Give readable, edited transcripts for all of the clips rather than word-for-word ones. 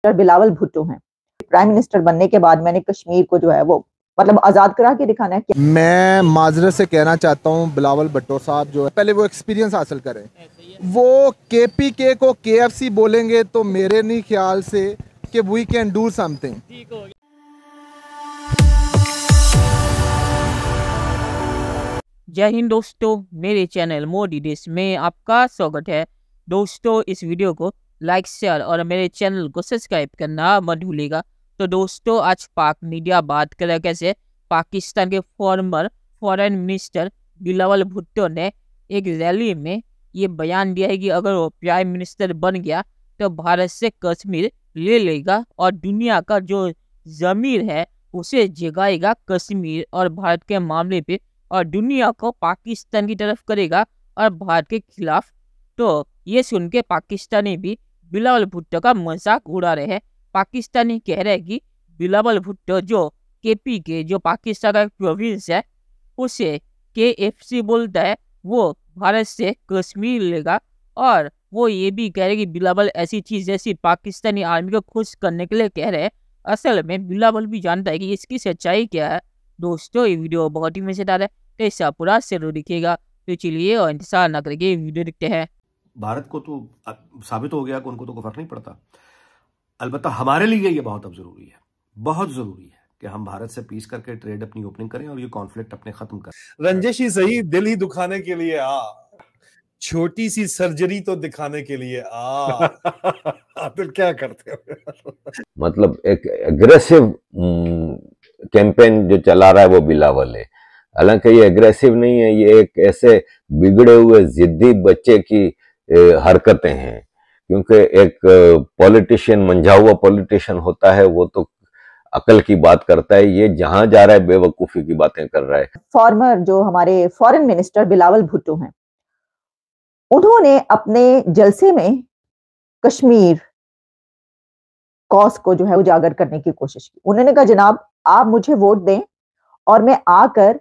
बिलावल भुट्टो हैं। Prime minister बनने के बाद मैंने कश्मीर को जो है वो मतलब आज़ाद करा के दिखाना है। मैं माजरत से कहना चाहता हूँ बिलावल भुट्टो साहब जो है पहले वो एक्सपीरियंस हासिल करें। वो KPK को KFC बोलेंगे तो मेरे नहीं ख्याल से कि वी कैन डू समथिंग। जय हिंद दोस्तों, मेरे चैनल मोदी देश में आपका स्वागत है। दोस्तों, इस वीडियो को लाइक शेयर और मेरे चैनल को सब्सक्राइब करना मत भूलिएगा। तो दोस्तों, आज पाक मीडिया बात कर रहा है कैसे पाकिस्तान के farmer foreign minister Bilawal Bhutto ने एक रैली में ये बयान दिया है कि अगर वो प्राइम मिनिस्टर बन गया तो भारत से कश्मीर ले लेगा और दुनिया का जो ज़मीर है उसे जगाएगा कश्मीर और भारत के मामले पे, और दुनिया को पाकिस्तान की तरफ करेगा और भारत के खिलाफ। तो ये सुन के पाकिस्तानी भी बिलावल भुट्टो का मजाक उड़ा रहे हैं। पाकिस्तानी कह रहे हैं कि बिलावल भुट्टो जो KPK जो पाकिस्तान का प्रोविंस है उसे KFC बोलता है, वो भारत से कश्मीर लेगा। और वो ये भी कह रहे हैं कि बिलावल ऐसी चीज़ जैसी पाकिस्तानी आर्मी को खुश करने के लिए कह रहे हैं। असल में बिलावल भी जानता है कि इसकी सच्चाई क्या है। दोस्तों, ये वीडियो बहुत ही मजेदार है, तो इसका पूरा जरूर दिखेगा। तो चलिए और इंतजार न करके वीडियो देखते हैं। भारत को तो साबित हो गया कि उनको तो कोई फर्क नहीं पड़ता। अलबत्ता हमारे लिए ये बहुत अब जरूरी है, बहुत जरूरी है कि हम भारत से पीस करके ट्रेड अपनी ओपनिंग करें और ये कॉन्फ्लिक्ट अपने खत्म करें। रंजिश ही सही, दिल ही दुखाने के लिए आ, छोटी सी सर्जरी तो दिखाने के लिए आ। तो क्या करते हो? मतलब एक एग्रेसिव कैंपेन जो चला रहा है वो बिलावल है। हालांकि ये एग्रेसिव नहीं है, ये एक ऐसे बिगड़े हुए जिद्दी बच्चे की हरकतें हैं। क्योंकि एक पॉलिटिशियन, मंझा हुआ पॉलिटिशियन होता है वो तो अकल की बात करता है, ये जहां जा रहा है बेवकूफी की बातें कर रहा है। फॉर्मर जो हमारे फॉरेन मिनिस्टर बिलावल भुट्टो हैं, उन्होंने अपने जलसे में कश्मीर कॉज को जो है उजागर करने की कोशिश की। उन्होंने कहा, जनाब आप मुझे वोट दें और मैं आकर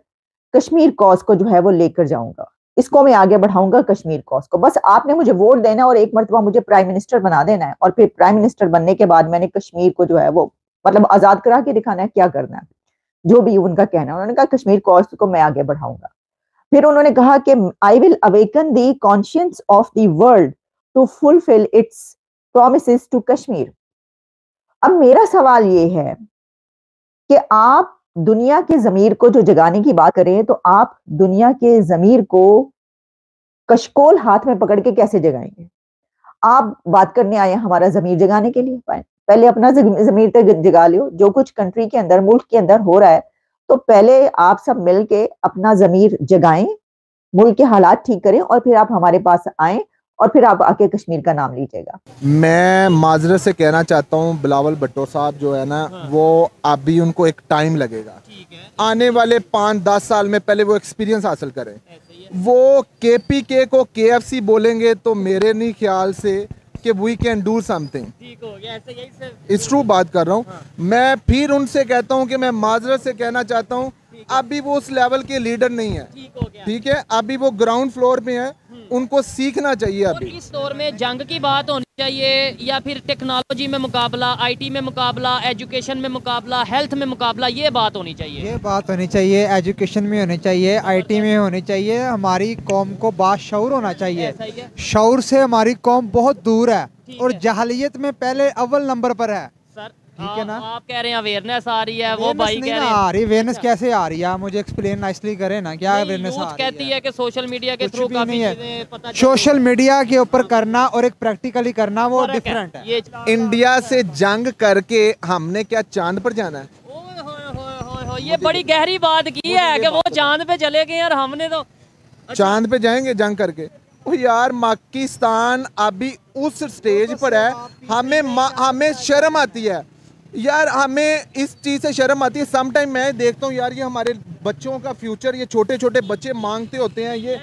कश्मीर कॉज को जो है वो लेकर जाऊंगा, इसको मैं आगे बढ़ाऊंगा कश्मीर कॉज को। बस आपने मुझे वोट देना और एक मरतबा मुझे प्राइम मिनिस्टर बना देना है, और फिर प्राइम मिनिस्टर बनने के बाद मैंने कश्मीर को जो है वो मतलब आजाद करा के दिखाना है, क्या करना है जो भी उनका कहना है। उन्होंने कहा कश्मीर कॉज को मैं आगे बढ़ाऊंगा। फिर उन्होंने कहा कि I will awaken the conscience of the world to fulfil its promises to Kashmir. अब मेरा सवाल ये है कि आप दुनिया के ज़मीर को जो जगाने की बात करें तो आप दुनिया के ज़मीर को कशकोल हाथ में पकड़ के कैसे जगाएंगे? आप बात करने आए हमारा ज़मीर जगाने के लिए, पहले अपना ज़मीर तक जगा लो। जो कुछ कंट्री के अंदर, मुल्क के अंदर हो रहा है, तो पहले आप सब मिल के अपना ज़मीर जगाएं, मुल्क के हालात ठीक करें, और फिर आप हमारे पास आएं और फिर आप आके कश्मीर का नाम लीजिएगा। मैं माजरत से कहना चाहता हूँ बिलावल भुट्टो साहब जो है ना, वो अभी उनको एक टाइम लगेगा। आने वाले 5-10 साल में पहले वो एक्सपीरियंस हासिल करें। वो KPK को KFC बोलेंगे तो मेरे नहीं ख्याल से कि वी कैन डू समथिंग। इस ट्रू बात कर रहा हूँ। मैं फिर उनसे कहता हूँ कि मैं माजरत से कहना चाहता हूँ, अभी वो उस लेवल के लीडर नहीं है, ठीक है, अभी वो ग्राउंड फ्लोर पे है, उनको सीखना चाहिए। अभी इस दौर में जंग की बात होनी चाहिए या फिर टेक्नोलॉजी में मुकाबला, IT में मुकाबला, एजुकेशन में मुकाबला, हेल्थ में मुकाबला, ये बात होनी चाहिए। ये बात होनी चाहिए, एजुकेशन में होनी चाहिए, IT में होनी चाहिए। हमारी कौम को बाशऊर होना चाहिए। शऊर से हमारी कौम बहुत दूर है और जहालियत में पहले अव्वल नंबर पर है। ठीक है ना? आप कह रहे हैं अवेयरनेस आ रही है, वो भाई कह रहे हैं आ रही। अवेयरनेस कैसे आ रही है? आप मुझे एक्सप्लेन नाइसली करें ना, क्या अवेयरनेस आ रही है? कहती है कि सोशल मीडिया के थ्रू काफी चीजें पता चलती है। सोशल मीडिया के ऊपर करना और एक प्रैक्टिकली करना वो डिफरेंट है। ये इंडिया से जंग करके हमने क्या चांद पर जाना है? ये बड़ी गहरी बात की है कि वो चांद पे चले गए और हमने तो चांद पे जाएंगे जंग करके? ओ यार, पाकिस्तान अभी उस स्टेज पर है, हमें शर्म आती है यार, हमें इस चीज़ से शर्म आती है। सम टाइम मैं देखता हूँ यार, ये हमारे बच्चों का फ्यूचर, ये छोटे छोटे बच्चे मांगते होते हैं ये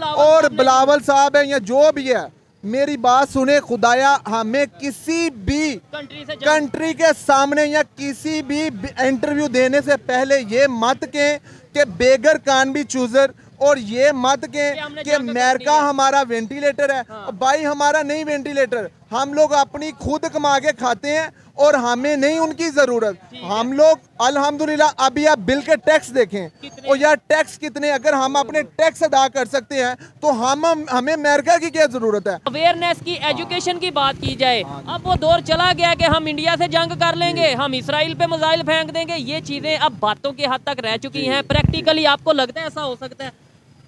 और बिलावल साहब है या जो भी है, मेरी बात सुने खुदाया, हमें किसी भी कंट्री के सामने या किसी भी इंटरव्यू देने से पहले ये मत कहें कि बेगर कान भी चूजर और ये मत कि अमेरिका हमारा वेंटिलेटर है। भाई हमारा नहीं वेंटिलेटर, हम लोग अपनी खुद कमा के खाते हैं और हमें नहीं उनकी जरूरत। हम लोग अल्हम्दुलिल्लाह, अभी आप बिल के टैक्स देखें और यार टैक्स कितने, अगर हम अपने टैक्स अदा कर सकते हैं तो हमें अमेरिका की क्या जरूरत है। अवेयरनेस की, एजुकेशन की बात की जाए, अब वो दौर चला गया कि हम इंडिया से जंग कर लेंगे, हम इसराइल पे मिसाइल फेंक देंगे। ये चीजें अब बातों की हद तक रह चुकी हैं। प्रैक्टिकली आपको लगता है ऐसा हो सकता है?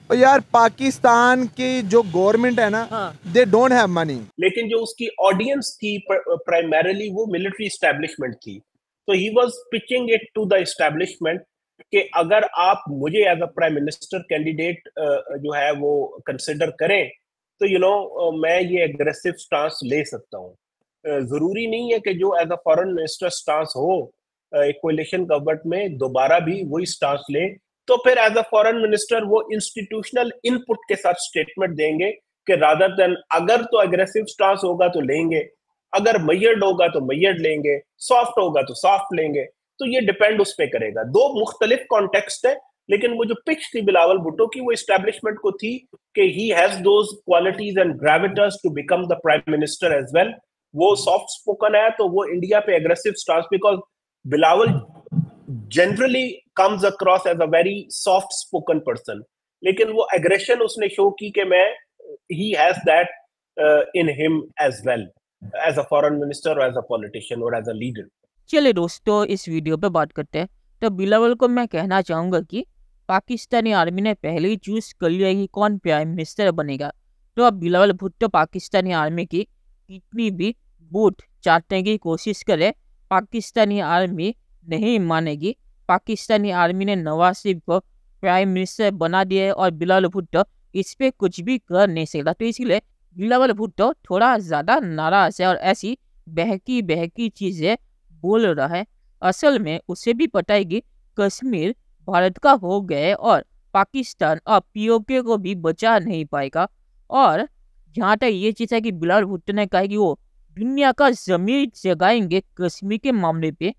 और यार पाकिस्तान की जो गवर्नमेंट है ना, दे डोंट हैव मनी। लेकिन जो उसकी ऑडियंस थी प्राइमरीली वो मिलिट्री एस्टेब्लिशमेंट थी, तो he was pitching it to the establishment कि अगर आप मुझे as a prime minister candidate जो है वो कंसिडर करें तो मैं ये एग्रेसिव स्टांस ले सकता हूँ। जरूरी नहीं है कि जो as a foreign minister stance हो एक कोalition गवर्नमेंट में दोबारा भी वही स्टांस ले, तो फिर एज अ फॉरेन मिनिस्टर वो इंस्टीट्यूशनल इनपुट के साथ स्टेटमेंट देंगे कि रादर देन अगर तो एग्रेसिव स्टांस होगा तो लेंगे, अगर मैयर्ड होगा तो मैयर्ड लेंगे, सॉफ्ट होगा तो सॉफ्ट लेंगे। तो ये डिपेंड उस पे करेगा। दो मुख्तलिफ कॉन्टेक्स्ट है, लेकिन वो जो पिच थी बिलावल भुट्टो की वो एस्टेब्लिशमेंट को थी कि he has those qualities and gravitas to become the prime minister as well. वो सॉफ्ट स्पोकन है तो वो इंडिया पे aggressive stance, because Bilawal generally comes across as a very soft spoken person, लेकिन वो एग्रेशन उसने शो की कि मैं he has that in him as well as a foreign minister और एज अ पॉलिटिशियन और एज अ लीडर। चलिए दोस्तों, इस वीडियो पे बात करते हैं। तो बिलावल को मैं कहना चाहूँगा कि पाकिस्तानी आर्मी ने पहले ही चूज कर लिया कि कौन प्राइम मिनिस्टर बनेगा। तो अब बिलावल भुट्टो पाकिस्तानी आर्मी की कितनी भी बूट चाटने की कोशिश करे, पाकिस्तानी आर्मी नहीं मानेगी। पाकिस्तानी आर्मी ने नवाज शरीफ को प्राइम मिनिस्टर बना दिया है और बिलावल भुट्टो इस पे कुछ भी कर नहीं सकता। तो इसलिए बिलावल भुट्टो थोड़ा ज़्यादा नाराज है और ऐसी बहकी चीज़ें बोल रहा है। असल में उसे भी पता है कि कश्मीर भारत का हो गए और पाकिस्तान अब पीओके को भी बचा नहीं पाएगा। और जहाँ तक ये चीज़ है कि बिलावल भुट्टो ने कहा कि वो दुनिया का ज़मीर जगाएंगे कश्मीर के मामले पे,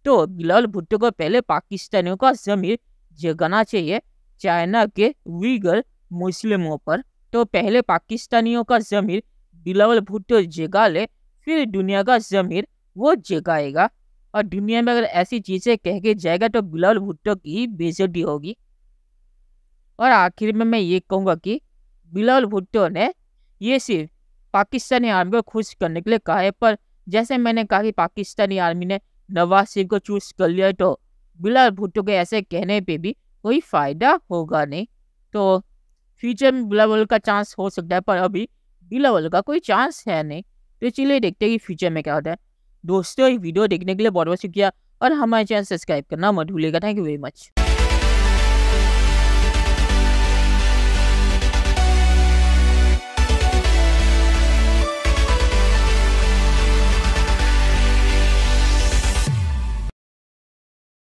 तो बिलावल भुट्टो को पहले पाकिस्तानियों का ज़मीर जगाना चाहिए चाइना के उइगर मुस्लिमों पर। तो पहले पाकिस्तानियों का ज़मीर बिलावल भुट्टो जगा ले, फिर दुनिया का ज़मीर वो जगाएगा। और दुनिया में अगर ऐसी चीज़ें कह के जाएगा तो बिलावल भुट्टो की बेइज्जती होगी। और आखिर में मैं ये कहूँगा कि बिलावल भुट्टो ने ये सिर्फ पाकिस्तानी आर्मी को खुश करने के लिए कहा है, पर जैसे मैंने कहा कि पाकिस्तानी आर्मी ने नवाज शरीफ को चूज कर लिया, तो बिलावल भुट्टो के ऐसे कहने पे भी कोई फ़ायदा होगा नहीं। तो फ्यूचर में बिलावल का चांस हो सकता है, पर अभी बिलावल का कोई चांस है नहीं। तो चलिए देखते हैं कि फ्यूचर में क्या होता है। दोस्तों, ये वीडियो देखने के लिए बहुत बहुत शुक्रिया और हमारे चैनल सब्सक्राइब करना मत भूलिएगा। Thank you very much.